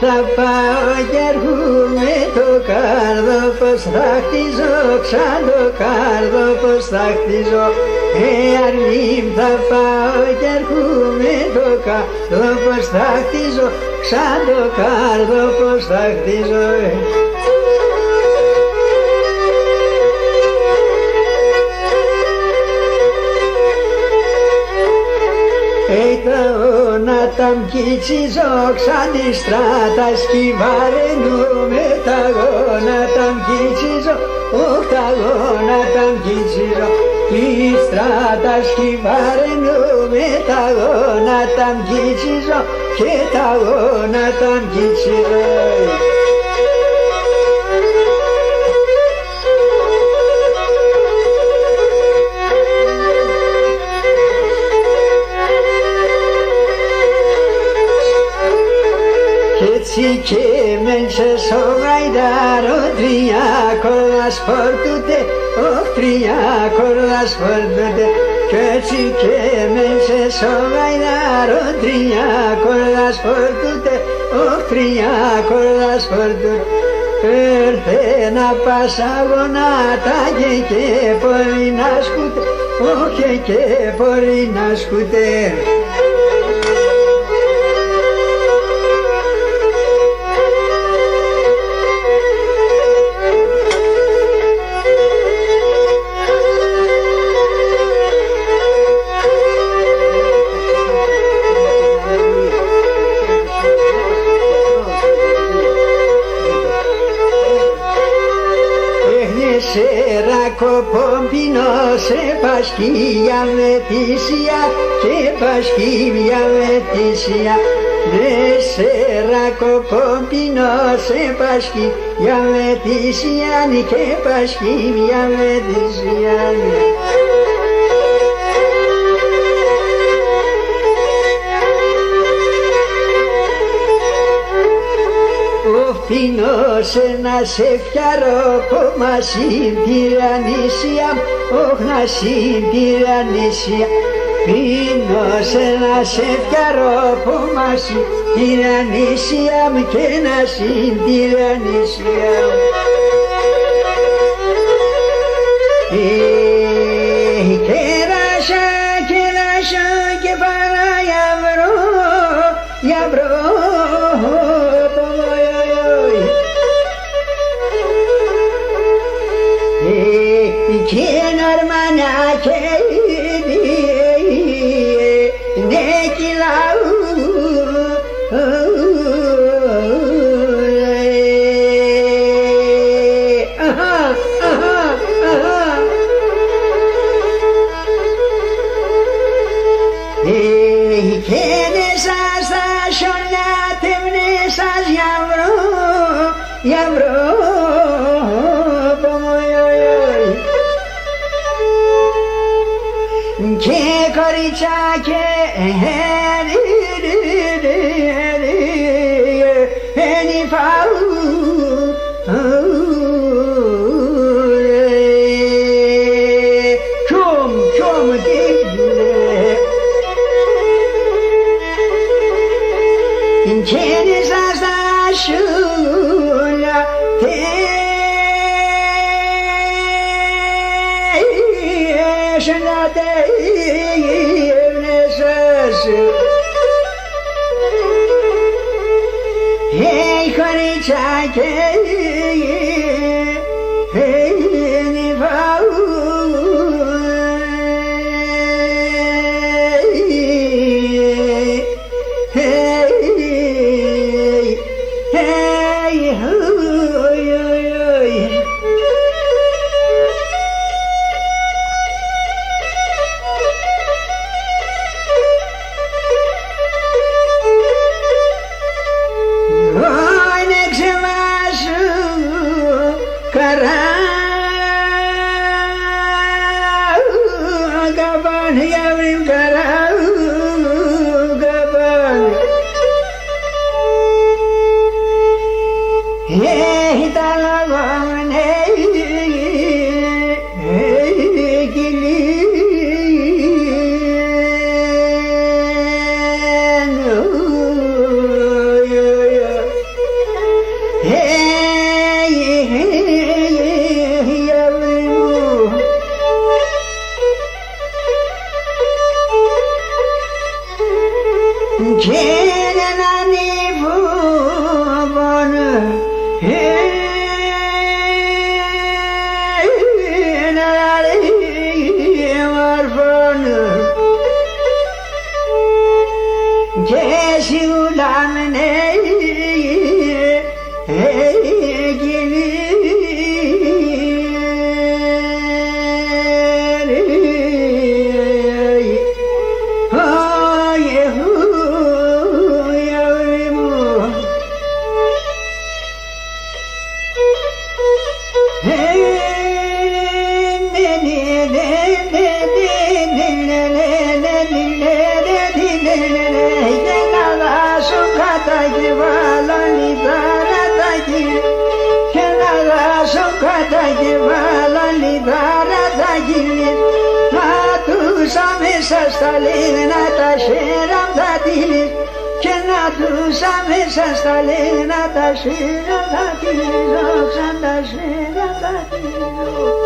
θα πάω κι έρχομαι το κάρδο, πως θα χτίζω, σαν το κάρδο πως θα χτίζω. Αρνήμ θα πάω κι έρχομαι το κάρδο, πως θα χτίζω, σαν το κάρδο πως θα χτίζω. Να τα μκίτσιζω σαν τη στράτα σκυβαρενούμε τα γόνα τα μκίτσιζω, τα γόνα τα μκίτσιζω. Τη στράτα σκυβαρενούμε τα γόνα τα μκίτσιζω και τα γόνα τα μκίτσιζω. Και μεν στο γαϊδάρο τρία κορδάς φορτούτε, τρία κορδάς φορτούτε. Κι έτσι και μεν στο γαϊδάρο τρία κορδάς φορτούτε, τρία κορδάς φορτούτε. Έρθε να πας αγωνάτα και πολύ να σκούτε, όχι και πολύ να σκούτε. Κοπόμπινο σε πασκία μετήσια και πασκία μετήσια. Ναι σε ρακοπόμπινο σε πασκία μετήσια και πασκία μετήσια. Πίνω σε να σε φτιαρώ κόμμα συμπυρανήσια, όχ να συμπυρανήσια. Πίνω σε να σε φτιαρώ κόμμα συμπυρανήσια και να συμπυρανήσια. Κεράσια και παρά για βρω. Και νορμανά και ναι κυλάου και νεσά στα σιωνιά τευνέσας για βρω. Και κορίτσια και ενυφάου κιόμ και νεσά στα σιούλια hey κορίτσια και νυφάου Kenani Bhuvana Στα λίγνα τα σφαίρα θα τυλείς και να τούσα μέσα στα λίγνα τα σφαίρα θα τυλίζω, σαν τα σφαίρα θα τυλίζω.